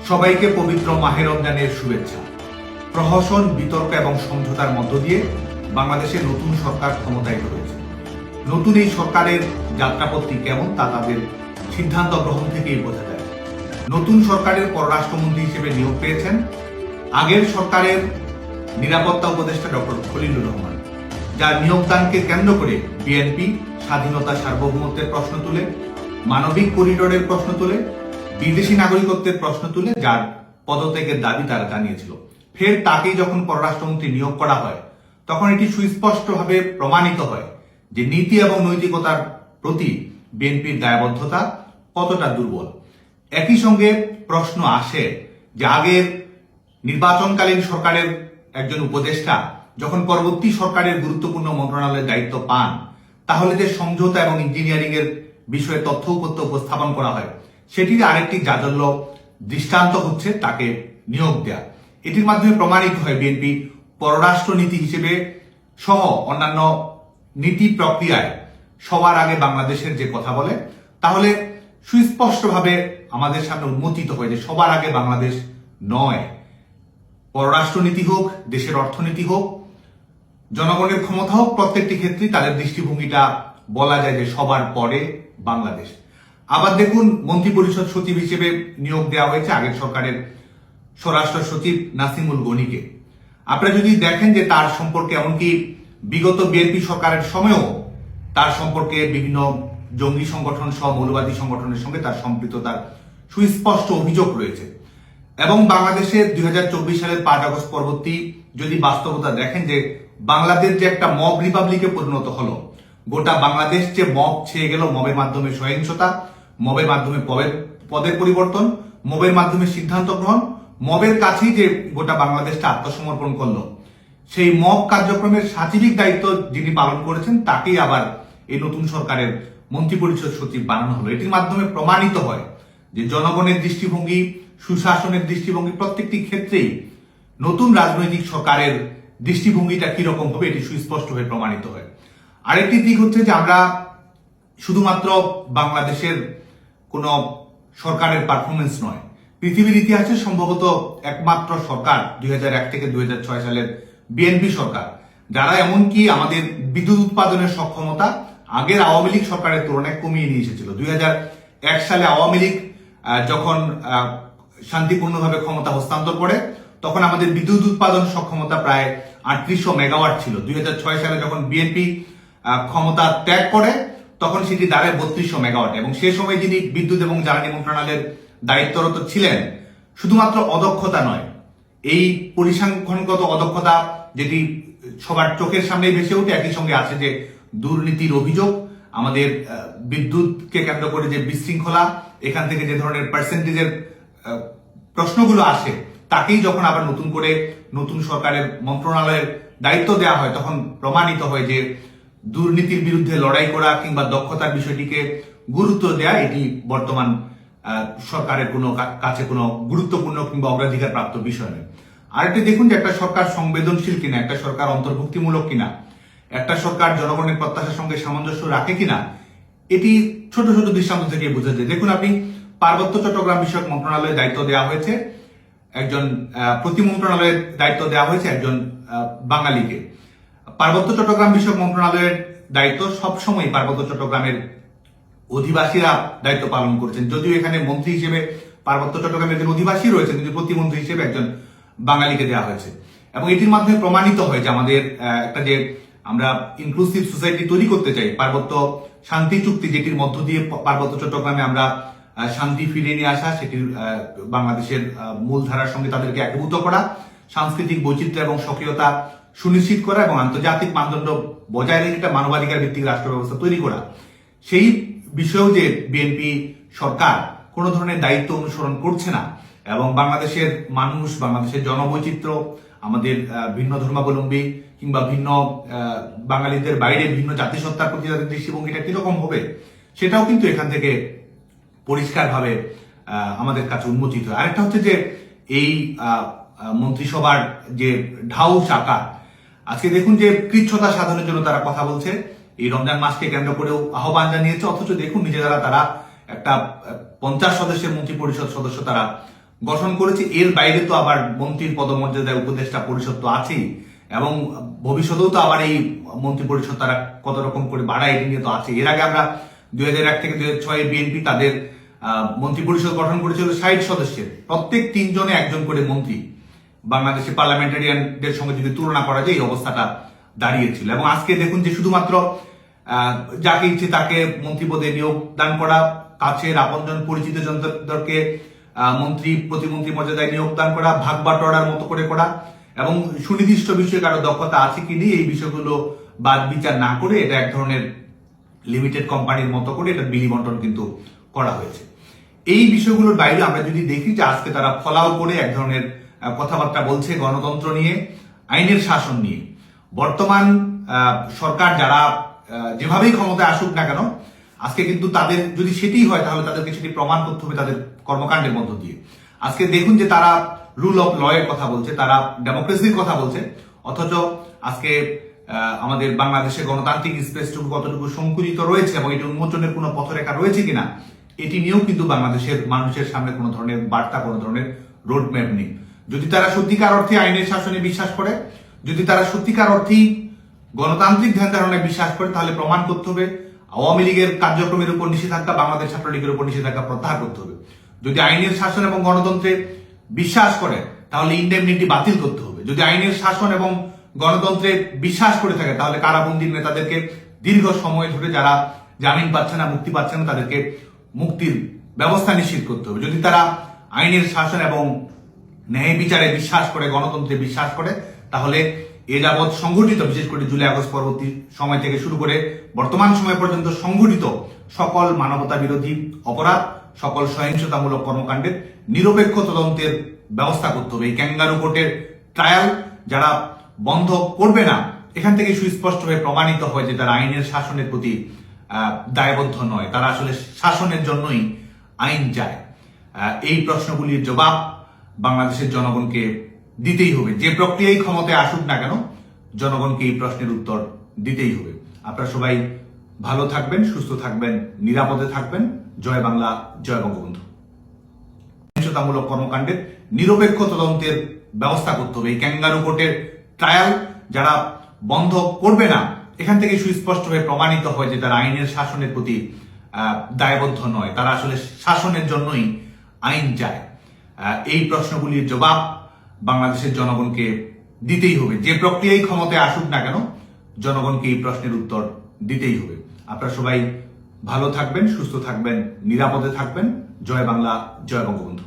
সবাইকে পবিত্র মাহে রমজানের শুভেচ্ছা। প্রহসন, বিতর্ক এবং সমঝোতার মধ্য দিয়ে বাংলাদেশের নতুন সরকার ক্ষমতায় রয়েছে। নতুন এই সরকারের যাত্রাপথটি কেমন তা তাদের সিদ্ধান্ত গ্রহণ থেকেই বোঝা যায়। নতুন সরকারের পররাষ্ট্রমন্ত্রী হিসেবে নিয়োগ পেয়েছেন আগের সরকারের নিরাপত্তা উপদেষ্টা ডক্টর খলিলুর রহমান, যার নিয়োগদানকে কেন্দ্র করে বিএনপি স্বাধীনতা সার্বভৌমত্বের প্রশ্ন তুলে, মানবিক করিডোরের প্রশ্ন তুলে, বিদেশি নাগরিকত্বের প্রশ্ন তুলে যার পদত্যাগের দাবি তারা জানিয়েছিল। ফের তাকেই যখন পররাষ্ট্রমন্ত্রী নিয়োগ করা হয়, তখন এটি সুস্পষ্টভাবে প্রমাণিত হয় যে নীতি এবং নৈতিকতার প্রতি বিএনপির দায়বদ্ধতা কতটা দুর্বল। একই সঙ্গে প্রশ্ন আসে যে আগের নির্বাচনকালীন সরকারের একজন উপদেষ্টা যখন পরবর্তী সরকারের গুরুত্বপূর্ণ মন্ত্রণালয়ের দায়িত্ব পান, তাহলে যে সমঝোতা এবং ইঞ্জিনিয়ারিং এর বিষয়ে তথ্য উপস্থাপন করা হয়, সেটির আরেকটি জাজল্য দৃষ্টান্ত হচ্ছে তাকে নিয়োগ দেয়া। এটির মাধ্যমে প্রমাণিত হয় বিএনপি পররাষ্ট্র নীতি হিসেবে সহ অন্যান্য নীতি প্রক্রিয়ায় সবার আগে বাংলাদেশের যে কথা বলে, তাহলে সুস্পষ্টভাবে আমাদের সামনে উন্মোচিত হয় যে সবার আগে বাংলাদেশ নয়। পররাষ্ট্রনীতি হোক, দেশের অর্থনীতি হোক, জনগণের ক্ষমতা হোক, প্রত্যেকটি ক্ষেত্রেই তাদের দৃষ্টিভঙ্গিটা বলা যায় যে সবার পরে বাংলাদেশ। আবার দেখুন, মন্ত্রিপরিষদ সচিব হিসেবে নিয়োগ দেওয়া হয়েছে আগের সরকারের স্বরাষ্ট্র সচিব নাসিমুল গনিকে। আপনারা যদি দেখেন যে তার সম্পর্কে এমনকি বিগত বিএনপি সরকারের সময়ও তার সম্পর্কে বিভিন্ন জঙ্গি সংগঠন সহ মৌলবাদী সংগঠনের সঙ্গে তার সম্পৃক্ততার সুস্পষ্ট অভিযোগ রয়েছে। এবং বাংলাদেশে 2024 সালের 5 আগস্ট পরবর্তী যদি বাস্তবতা দেখেন যে বাংলাদেশ যে একটা মব রিপাবলিকে পরিণত হলো, গোটা বাংলাদেশ যে মব ছেয়ে গেল, মবের মাধ্যমে সহিংসতা, মবের মাধ্যমে পদের পরিবর্তন, মবের মাধ্যমে সিদ্ধান্ত গ্রহণ, মবের কাছেই যে গোটা বাংলাদেশটা আত্মসমর্পণ করলো, সেই মব কার্যক্রমের সাচিবিক দায়িত্ব যিনি পালন করেছেন তাকেই আবার এই নতুন সরকারের মন্ত্রিপরিষদ সচিব বানানো হলো। এটির মাধ্যমে প্রমাণিত হয় যে জনগণের দৃষ্টিভঙ্গি, সুশাসনের দৃষ্টিভঙ্গি প্রত্যেকটি ক্ষেত্রেই নতুন রাজনৈতিক সরকারের দৃষ্টিভঙ্গিটা কিরকম হবে এটি সুস্পষ্ট হয়ে প্রমাণিত হয়। আরেকটি দিক হচ্ছে যে আমরা শুধুমাত্র বাংলাদেশের কোন সরকারের পারফরমেন্স নয়, পৃথিবীর ইতিহাসে সম্ভবত একমাত্র সরকার 2001 থেকে 2006 সালের বিএনপি সরকার, যারা এমনকি আমাদের বিদ্যুৎ উৎপাদনের সক্ষমতা আগের আওয়ামী লীগ সরকারের তুলনায় কমিয়ে নিয়ে এসেছিল। 2001 সালে আওয়ামী লীগ যখন শান্তিপূর্ণভাবে ক্ষমতা হস্তান্তর করে, তখন আমাদের বিদ্যুৎ উৎপাদন সক্ষমতা প্রায় 3800 মেগাওয়াট ছিল। 2006 সালে যখন বিএনপি ক্ষমতা ত্যাগ করে, তখন সেটি দাঁড়ায় 3200 মেগাওয়াট। এবং সে সময় যিনি বিদ্যুৎ এবং জ্বালানি মন্ত্রণালয়ের দায়িত্বরত ছিলেন, শুধুমাত্র অদক্ষতা নয়, এই পরিসংখ্যানগত অদক্ষতা যেটি সবার চোখের সামনে ভেসে ওঠে, একই সঙ্গে আছে যে দুর্নীতির অভিযোগ, আমাদের বিদ্যুৎকে কেন্দ্র করে যে বিশৃঙ্খলা, এখান থেকে যে ধরনের পার্সেন্টেজের প্রশ্নগুলো আসে, তাকেই যখন আবার নতুন করে নতুন সরকারের মন্ত্রণালয়ের দায়িত্ব দেওয়া হয়, তখন প্রমাণিত হয় যে দুর্নীতির বিরুদ্ধে লড়াই করা কিংবা দক্ষতার বিষয়টিকে গুরুত্ব দেয়া এটি বর্তমান সরকারের কোনো কাছে কোনো গুরুত্বপূর্ণ কিংবা অগ্রাধিকার প্রাপ্ত বিষয় নয়। আরেকটি দেখুন যে একটা সরকার সংবেদনশীল কিনা, একটা সরকার অন্তর্ভুক্তিমূলক কিনা, একটা সরকার জনগণের প্রত্যাশার সঙ্গে সামঞ্জস্য রাখে কিনা, এটি ছোট ছোট দৃষ্টান্ত থেকে বোঝা যায়। দেখুন, আপনি পার্বত্য চট্টগ্রাম বিষয়ক মন্ত্রণালয়ের দায়িত্ব দেওয়া হয়েছে একজন, প্রতি মন্ত্রণালয়ের দায়িত্ব দেওয়া হয়েছে একজন বাঙালিকে। পার্বত্য চট্টগ্রাম বিষয়ক মন্ত্রণালয়ের দায়িত্ব সবসময় পার্বত্য চট্টগ্রামের অধিবাসীরা দায়িত্ব পালন করেছেন, যদিও এখানে মন্ত্রী হিসেবে পার্বত্য চট্টগ্রামের একজন অধিবাসী রয়েছেন, কিন্তু প্রতিমন্ত্রী হিসেবে একজন বাঙালিকে দেওয়া হয়েছে। এবং এটির মাধ্যমে প্রমাণিত হয় যে আমাদের একটা যে আমরা ইনক্লুসিভ সোসাইটি তৈরি করতে চাই, পার্বত্য শান্তি চুক্তি যেটির মধ্য দিয়ে পার্বত্য চট্টগ্রামে আমরা শান্তি ফিরিয়ে নিয়ে আসা, সেটির বাংলাদেশের মূলধারার সঙ্গে তাদেরকে একীভূত করা, সাংস্কৃতিক বৈচিত্র্য এবং সক্রিয়তা সুনিশ্চিত করা এবং আন্তর্জাতিক মানদণ্ড বজায় রেখে একটা মানবাধিকার ভিত্তিক রাষ্ট্র ব্যবস্থা তৈরি করা, সেই বিষয়েও যে বিএনপি সরকার কোনো ধরনের দায়িত্ব অনুসরণ করছে না এবং বাংলাদেশের মানুষ, বাংলাদেশের জনবৈচিত্র্য, আমাদের ভিন্ন ধর্মাবলম্বী কিংবা ভিন্ন বাঙালিদের বাইরে ভিন্ন জাতিসত্তার প্রতি তাদের দৃষ্টিভঙ্গিটা কিরকম হবে, সেটাও কিন্তু এখান থেকে পরিষ্কারভাবে আমাদের কাছে উন্মোচিত হয়। আরেকটা হচ্ছে যে এই মন্ত্রিসভার যে ঢাউস আকার, আজকে দেখুন যে কৃচ্ছতা সাধনের জন্য তারা কথা বলছে, এই রমজান মাসকে কেন্দ্র করেও আহ্বান জানিয়েছে, অথচ দেখুন নিজেরা তারা একটা 50 সদস্যের মন্ত্রিপরিষদ সদস্য তারা গঠন করেছে। এর বাইরে তো আবার মন্ত্রীর পদমর্যাদায় উপদেষ্টা পরিষদ তো আছেই, এবং ভবিষ্যতেও তো আবার এই মন্ত্রী পরিষদ তারা কত রকম করে বাড়ায় এটি নিয়ে তো আছে। এর আগে আমরা 2001 থেকে 2006 বিএনপি তাদের মন্ত্রী পরিষদ গঠন করেছিল 60 সদস্যের, প্রত্যেক 3 জনে একজন করে মন্ত্রী। বাংলাদেশের পার্লামেন্টারিয়ানদের সঙ্গে যদি তুলনা করা যায় এই অবস্থাটা দাঁড়িয়েছিল। এবং আজকে দেখুন যে শুধুমাত্র যাকে ইচ্ছে তাকে মন্ত্রী পদে নিয়োগ দান করা, কাছের আপনজন পরিচিত জনদেরকে মন্ত্রী প্রতিমন্ত্রী মর্যাদায় নিয়োগ দান করা, ভাগ বাটোয়ারার মতো করে করা, এবং সুনির্দিষ্ট বিষয়ে কারো দক্ষতা আছে কি নেই এই বিষয়গুলো বাদ বিচার না করে এটা এক ধরনের লিমিটেড কোম্পানির মতো করে এটা বিলি বন্টন কিন্তু করা হয়েছে। এই বিষয়গুলোর বাইরে আমরা যদি দেখি যে আজকে তারা ফলাও করে এক ধরনের কথাবার্তা বলছে গণতন্ত্র নিয়ে, আইনের শাসন নিয়ে। বর্তমান সরকার যারা যেভাবেই ক্ষমতায় আসুক না কেন, আজকে কিন্তু তাদের যদি সেটি হয় তাহলে তাদেরকে সেটি প্রমাণ করতে হবে তাদের কর্মকাণ্ডের মধ্য দিয়ে। আজকে দেখুন যে তারা রুল অফ ল এর কথা বলছে, তারা ডেমোক্রেসির কথা বলছে, অথচ আজকে আমাদের বাংলাদেশে গণতান্ত্রিক স্পেসটুকু কতটুকু সংকুচিত রয়েছে এবং এটি উন্মোচনের কোনো পথরেখা রয়েছে কিনা এটি নিয়েও কিন্তু বাংলাদেশের মানুষের সামনে কোনো ধরনের বার্তা, কোনো ধরনের রোডম্যাপ নেই। যদি তারা সত্যিকার অর্থে আইনের শাসনে বিশ্বাস করে, যদি তারা সত্যিকার অর্থেই গণতান্ত্রিক ধ্যান ধারণায় বিশ্বাস করে, তাহলে প্রমাণ করতে হবে আওয়ামী লীগের কার্যক্রমের উপর নিষেধাজ্ঞা, বাংলাদেশ ছাত্রলীগের উপর নিষেধাজ্ঞা প্রত্যাহার করতে হবে। যদি আইনের শাসন এবং গণতন্ত্রে বিশ্বাস করে তাহলে ইন্ডেমনিটি বাতিল করতে হবে। যদি আইনের শাসন এবং গণতন্ত্রে বিশ্বাস করে থাকে তাহলে কারাবন্দী নেতাদেরকে দীর্ঘ সময় ধরে যারা জামিন পাচ্ছে না, মুক্তি পাচ্ছে না, তাদেরকে মুক্তির ব্যবস্থা নিশ্চিত করতে হবে। যদি তারা আইনের শাসন এবং ন্যায় বিচারে বিশ্বাস করে, গণতন্ত্রে বিশ্বাস করে, তাহলে এ যাবৎ সংগঠিত, বিশেষ করে জুলাই আগস্ট পরবর্তী সময় থেকে শুরু করে বর্তমান সময় পর্যন্ত সংগঠিত সকল মানবতা বিরোধী অপরাধ, সকল সহিংসতামূলক কর্মকাণ্ডের নিরপেক্ষ তদন্তের ব্যবস্থা করতে হবে। এই ক্যাঙ্গারু কোর্টের ট্রায়াল যারা বন্ধ করবে না, এখান থেকে সুস্পষ্টভাবে প্রমাণিত হয় যে তারা আইনের শাসনের প্রতি দায়বদ্ধ নয়, তারা আসলে শাসনের জন্যই আইন চায়। এই প্রশ্নগুলির জবাব বাংলাদেশের জনগণকে দিতেই হবে। যে প্রক্রিয়ায় ক্ষমতায় আসুক না কেন, জনগণকে এই প্রশ্নের উত্তর দিতেই হবে। আপনারা সবাই ভালো থাকবেন, সুস্থ থাকবেন, নিরাপদে থাকবেন। জয় বাংলা, জয় বঙ্গবন্ধু। সহিংসতামূলক কর্মকাণ্ডের নিরপেক্ষ তদন্তের ব্যবস্থা করতে হবে। এই ক্যাঙ্গারু কোর্টের ট্রায়াল যারা বন্ধ করবে না, এখান থেকে সুস্পষ্টভাবে প্রমাণিত হয় যে তারা আইনের শাসনের প্রতি দায়বদ্ধ নয়, তারা আসলে শাসনের জন্যই আইন চায়। এই প্রশ্নগুলির জবাব বাংলাদেশের জনগণকে দিতেই হবে। যে প্রক্রিয়ায় ক্ষমতায় আসুক না কেন, জনগণকে এই প্রশ্নের উত্তর দিতেই হবে। আপনারা সবাই ভালো থাকবেন, সুস্থ থাকবেন, নিরাপদে থাকবেন। জয় বাংলা, জয় বঙ্গবন্ধু।